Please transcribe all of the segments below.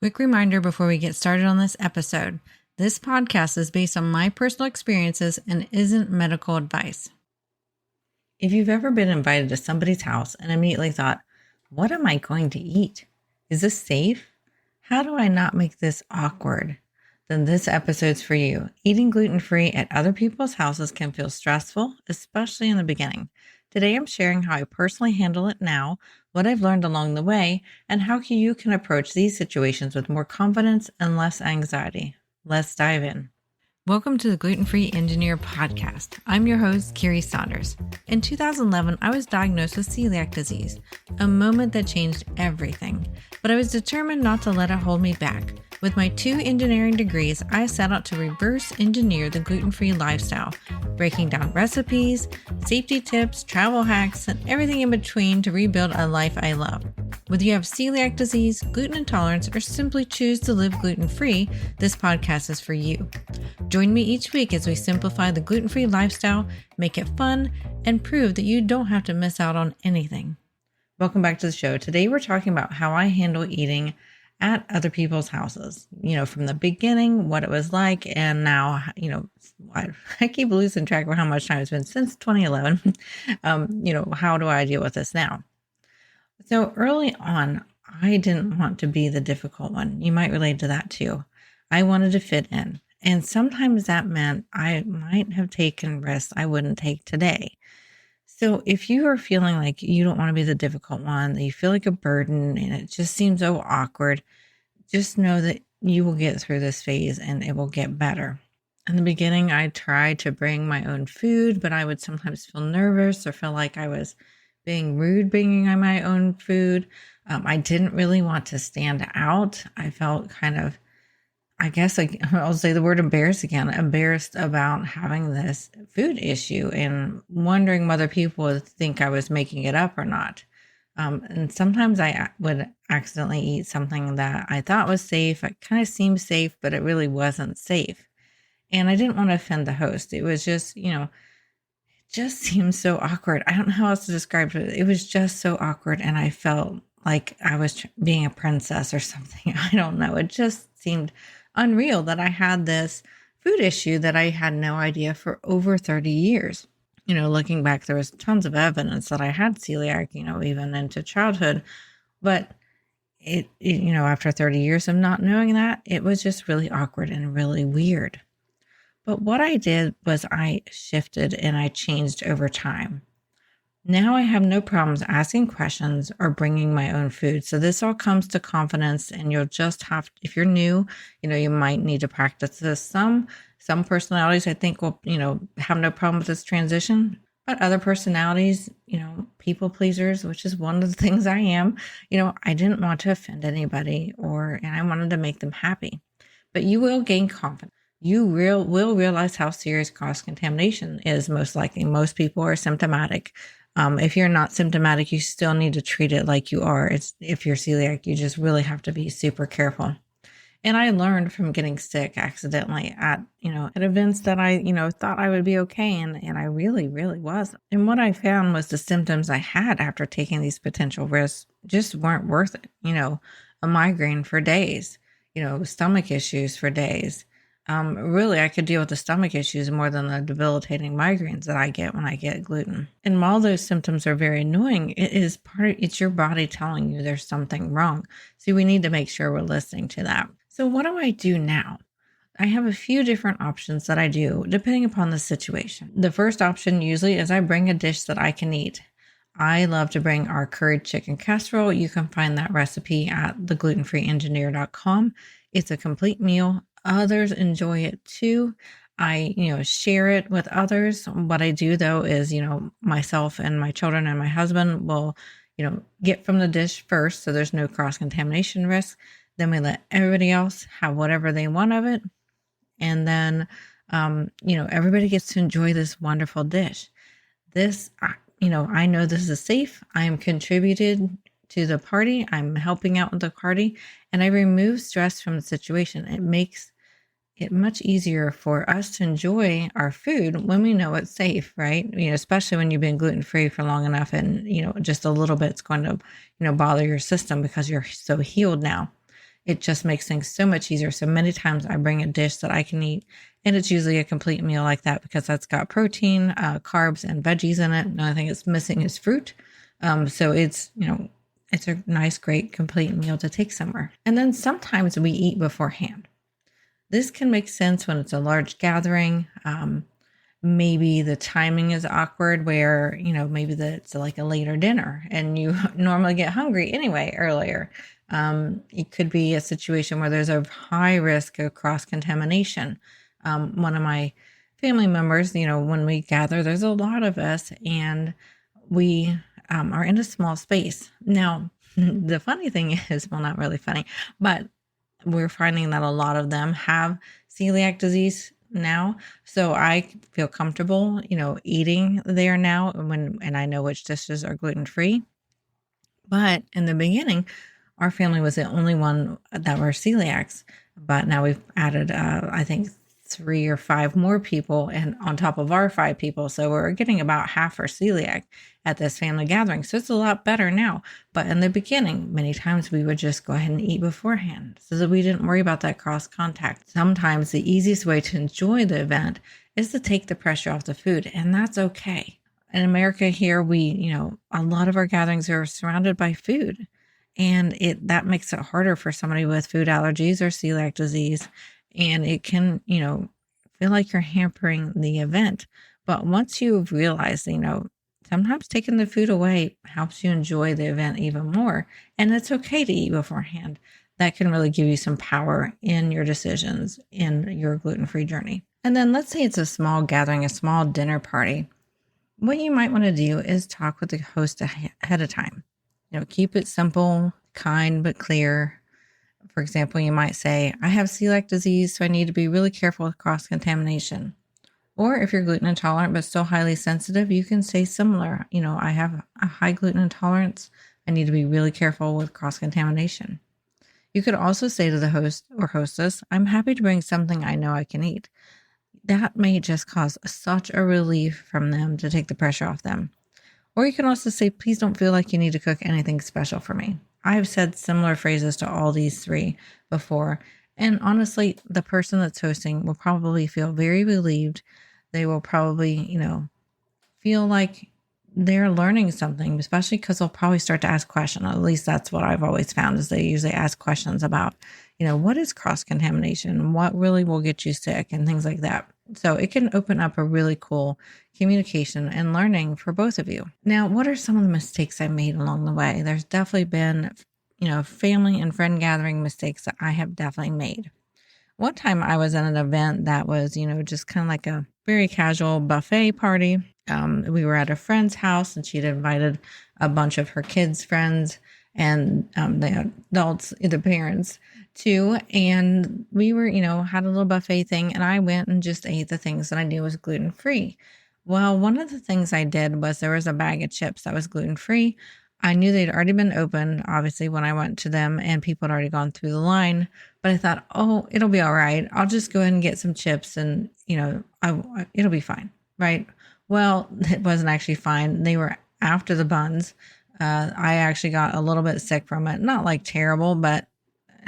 Quick reminder before we get started on this episode. This podcast is based on my personal experiences and isn't medical advice. If you've ever been invited to somebody's house and immediately thought, what am I going to eat? Is this safe? How do I not make this awkward? Then this episode's for you. Eating gluten-free at other people's houses can feel stressful, especially in the beginning. Today, I'm sharing how I personally handle it now, what I've learned along the way, and how you can approach these situations with more confidence and less anxiety. Let's dive in. Welcome to the Gluten-Free Engineer podcast. I'm your host, Kiri Saunders. In 2011, I was diagnosed with celiac disease, a moment that changed everything. But I was determined not to let it hold me back. With my 2 engineering degrees, I set out to reverse engineer the gluten-free lifestyle, breaking down recipes, safety tips, travel hacks, and everything in between to rebuild a life I love. Whether you have celiac disease, gluten intolerance, or simply choose to live gluten-free, this podcast is for you. Join me each week as we simplify the gluten-free lifestyle, make it fun, and prove that you don't have to miss out on anything. Welcome back to the show. Today we're talking about how I handle eating at other people's houses, from the beginning, what it was like, and now, I keep losing track of how much time it's been since 2011. How do I deal with this now? So early on, I didn't want to be the difficult one. You might relate to that too. I wanted to fit in. And sometimes that meant I might have taken risks I wouldn't take today. So if you are feeling like you don't want to be the difficult one, that you feel like a burden and it just seems so awkward, just know that you will get through this phase and it will get better. In the beginning, I tried to bring my own food, but I would sometimes feel nervous or feel like I was being rude bringing my own food. I didn't really want to stand out. I felt kind of, I'll say the word embarrassed again, embarrassed about having this food issue and wondering whether people would think I was making it up or not. And sometimes I would accidentally eat something that I thought was safe. It kind of seemed safe, but it really wasn't safe. And I didn't want to offend the host. It was just, it just seemed so awkward. I don't know how else to describe it. It was just so awkward. And I felt like I was being a princess or something. I don't know. It just seemed unreal that I had this food issue that I had no idea for over 30 years. Looking back, there was tons of evidence that I had celiac, even into childhood. But after 30 years of not knowing that, it was just really awkward and really weird. But what I did was I shifted and I changed over time. Now I have no problems asking questions or bringing my own food. So this all comes to confidence, and you'll just have, if you're new, you might need to practice this. Some personalities I think will, have no problem with this transition, but other personalities, people pleasers, which is one of the things I am, I didn't want to offend anybody and I wanted to make them happy. But you will gain confidence. You will realize how serious cross-contamination is most likely. Most people are symptomatic. If you're not symptomatic, you still need to treat it like you are. If you're celiac, you just really have to be super careful. And I learned from getting sick accidentally at events that I, thought I would be okay. And I really, really was. And what I found was the symptoms I had after taking these potential risks just weren't worth it. A migraine for days, stomach issues for days. Really, I could deal with the stomach issues more than the debilitating migraines that I get when I get gluten. And while those symptoms are very annoying, it's your body telling you there's something wrong. So we need to make sure we're listening to that. So what do I do now? I have a few different options that I do depending upon the situation. The first option usually is I bring a dish that I can eat. I love to bring our curried chicken casserole. You can find that recipe at theglutenfreeengineer.com. It's a complete meal. Others enjoy it too. I, share it with others. What I do though is, myself and my children and my husband will, get from the dish first. So there's no cross-contamination risk. Then we let everybody else have whatever they want of it. And then, everybody gets to enjoy this wonderful dish. I know this is safe. I am contributed to the party. I'm helping out with the party, and I remove stress from the situation. It makes it much easier for us to enjoy our food when we know it's safe, right? Especially when you've been gluten-free for long enough and, just a little bit's going to, bother your system because you're so healed now. It just makes things so much easier. So many times I bring a dish that I can eat, and it's usually a complete meal like that because that's got protein, carbs, and veggies in it. The only thing it's missing is fruit. So it's, it's a nice, great, complete meal to take somewhere. And then sometimes we eat beforehand. This can make sense when it's a large gathering. Maybe the timing is awkward where, maybe it's like a later dinner and you normally get hungry anyway earlier. It could be a situation where there's a high risk of cross-contamination. One of my family members, when we gather, there's a lot of us and we are in a small space. Now, the funny thing is, well, not really funny, but we're finding that a lot of them have celiac disease now. So I feel comfortable, eating there now and I know which dishes are gluten-free. But in the beginning, our family was the only one that were celiacs, but now we've added, I think 3 or 5 more people and on top of our 5 people. So we're getting about half are celiac at this family gathering. So it's a lot better now. But in the beginning, many times we would just go ahead and eat beforehand so that we didn't worry about that cross contact. Sometimes the easiest way to enjoy the event is to take the pressure off the food, and that's okay. In America here, we, a lot of our gatherings are surrounded by food, and that makes it harder for somebody with food allergies or celiac disease. And it can, feel like you're hampering the event. But once you've realized, sometimes taking the food away helps you enjoy the event even more. And it's okay to eat beforehand. That can really give you some power in your decisions in your gluten-free journey. And then let's say it's a small gathering, a small dinner party. What you might want to do is talk with the host ahead of time. Keep it simple, kind, but clear. For example, you might say, I have celiac disease, so I need to be really careful with cross-contamination. Or if you're gluten intolerant but still highly sensitive, you can say similar. I have a high gluten intolerance. I need to be really careful with cross-contamination. You could also say to the host or hostess, I'm happy to bring something I know I can eat. That may just cause such a relief from them to take the pressure off them. Or you can also say, please don't feel like you need to cook anything special for me. I've said similar phrases to all these 3 before. And honestly, the person that's hosting will probably feel very relieved. They will probably, feel like they're learning something, especially because they'll probably start to ask questions. At least that's what I've always found is they usually ask questions about, what is cross-contamination? What really will get you sick and things like that. So it can open up a really cool communication and learning for both of you. Now, what are some of the mistakes I made along the way? There's definitely been, family and friend gathering mistakes that I have definitely made. One time I was at an event that was, just kind of like a very casual buffet party. We were at a friend's house and she'd invited a bunch of her kids' friends and the adults, the parents too. And we were, had a little buffet thing and I went and just ate the things that I knew was gluten-free. Well, one of the things I did was there was a bag of chips that was gluten-free. I knew they'd already been opened, obviously, when I went to them and people had already gone through the line. But I thought, oh, it'll be all right. I'll just go ahead and get some chips and, it'll be fine, right? Well, it wasn't actually fine. They were after the buns. I actually got a little bit sick from it. Not like terrible, but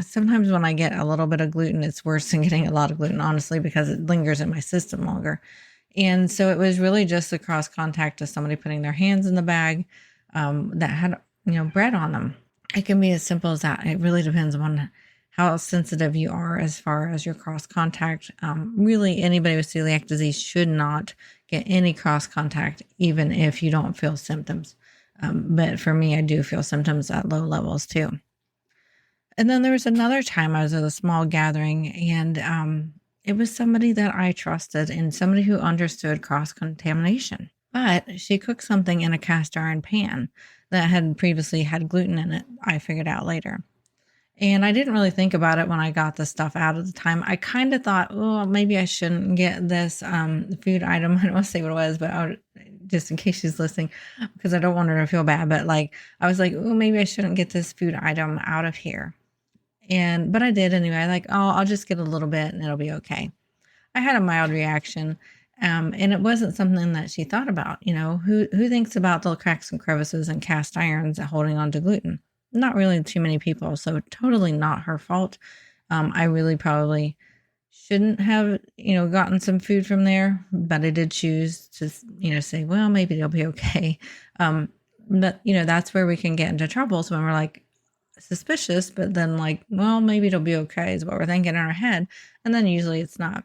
sometimes when I get a little bit of gluten, it's worse than getting a lot of gluten, honestly, because it lingers in my system longer. And so it was really just the cross contact of somebody putting their hands in the bag that had, bread on them. It can be as simple as that. It really depends on how sensitive you are as far as your cross contact. Really, anybody with celiac disease should not get any cross contact, even if you don't feel symptoms. But for me, I do feel symptoms at low levels too. And then there was another time I was at a small gathering and it was somebody that I trusted and somebody who understood cross-contamination. But she cooked something in a cast iron pan that had previously had gluten in it, I figured out later. And I didn't really think about it when I got the stuff out at the time. I kind of thought, oh, maybe I shouldn't get this food item. I don't want to say what it was, but just in case she's listening, because I don't want her to feel bad. But I was like, oh, maybe I shouldn't get this food item out of here. But I did anyway. I'll just get a little bit and it'll be okay. I had a mild reaction. And it wasn't something that she thought about. Who thinks about the cracks and crevices and cast irons holding on to gluten? not really too many people, so totally not her fault. I really probably shouldn't have, gotten some food from there, but I did choose to, say, well, maybe it'll be okay. But, that's where we can get into trouble. So when we're like suspicious, but then like, well, maybe it'll be okay is what we're thinking in our head. And then usually it's not.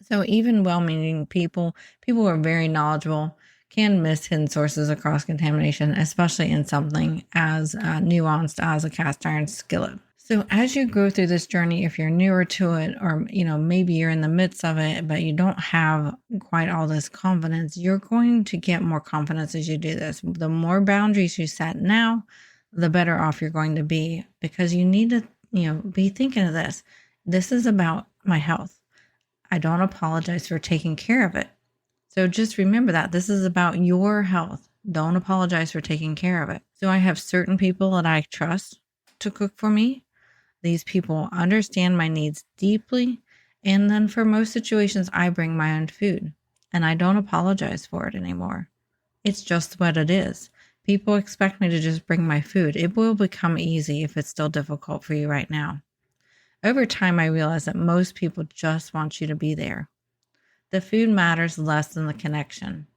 So even well-meaning people who are very knowledgeable can miss hidden sources of cross-contamination, especially in something as nuanced as a cast iron skillet. So as you go through this journey, if you're newer to it, or maybe you're in the midst of it, but you don't have quite all this confidence, you're going to get more confidence as you do this. The more boundaries you set now, the better off you're going to be, because you need to, be thinking of this. This is about my health. I don't apologize for taking care of it. So just remember that this is about your health. Don't apologize for taking care of it. So I have certain people that I trust to cook for me. These people understand my needs deeply. And then for most situations, I bring my own food and I don't apologize for it anymore. It's just what it is. People expect me to just bring my food. It will become easy if it's still difficult for you right now. Over time, I realized that most people just want you to be there. The food matters less than the connection.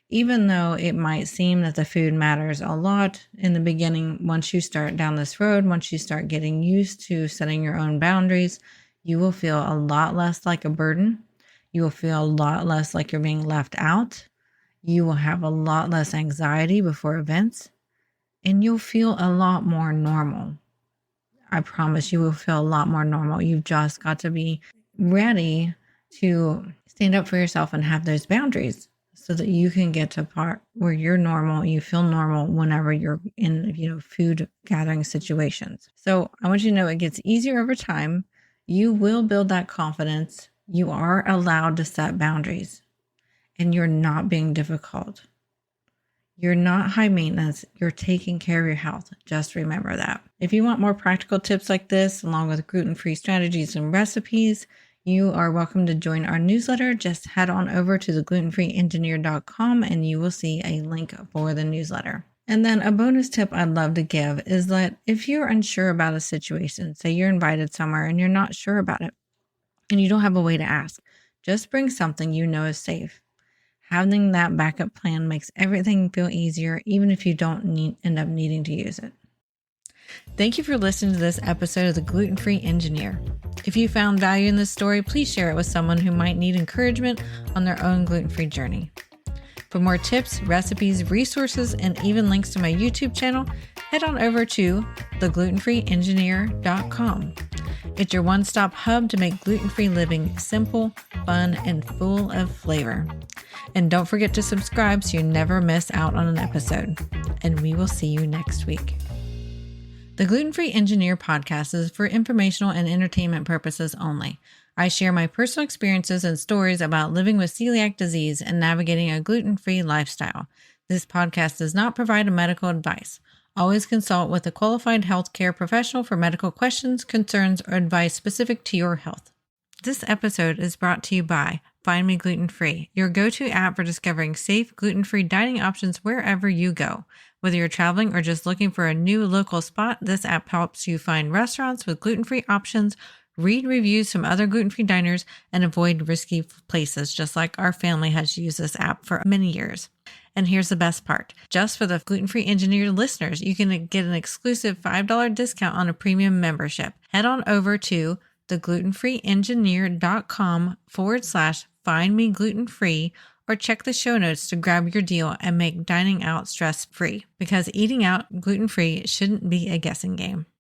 Even though it might seem that the food matters a lot in the beginning, once you start down this road, once you start getting used to setting your own boundaries, you will feel a lot less like a burden. You will feel a lot less like you're being left out. You will have a lot less anxiety before events, and you'll feel a lot more normal. I promise you will feel a lot more normal. You've just got to be ready to stand up for yourself and have those boundaries so that you can get to a part where you're normal, you feel normal whenever you're in, food gathering situations. So I want you to know it gets easier over time. You will build that confidence. You are allowed to set boundaries, and you're not being difficult. You're not high maintenance. You're taking care of your health. Just remember that. If you want more practical tips like this, along with gluten-free strategies and recipes, you are welcome to join our newsletter. Just head on over to theglutenfreeengineer.com and you will see a link for the newsletter. And then a bonus tip I'd love to give is that if you're unsure about a situation, say you're invited somewhere and you're not sure about it and you don't have a way to ask, just bring something you know is safe. Having that backup plan makes everything feel easier, even if you don't end up needing to use it. Thank you for listening to this episode of The Gluten-Free Engineer. If you found value in this story, please share it with someone who might need encouragement on their own gluten-free journey. For more tips, recipes, resources, and even links to my YouTube channel, head on over to theglutenfreeengineer.com. It's your one-stop hub to make gluten-free living simple, fun, and full of flavor. And don't forget to subscribe so you never miss out on an episode. And we will see you next week. The Gluten-Free Engineer podcast is for informational and entertainment purposes only. I share my personal experiences and stories about living with celiac disease and navigating a gluten-free lifestyle. This podcast does not provide medical advice. Always consult with a qualified healthcare professional for medical questions, concerns, or advice specific to your health. This episode is brought to you by Find Me Gluten-free, your go-to app for discovering safe, gluten-free dining options wherever you go. Whether you're traveling or just looking for a new local spot, this app helps you find restaurants with gluten-free options, read reviews from other gluten-free diners, and avoid risky places, just like our family has used this app for many years. And here's the best part. Just for the Gluten-Free Engineer listeners, you can get an exclusive $5 discount on a premium membership. Head on over to theglutenfreeengineer.com/Find Me Gluten-Free, or check the show notes to grab your deal and make dining out stress-free, because eating out gluten-free shouldn't be a guessing game.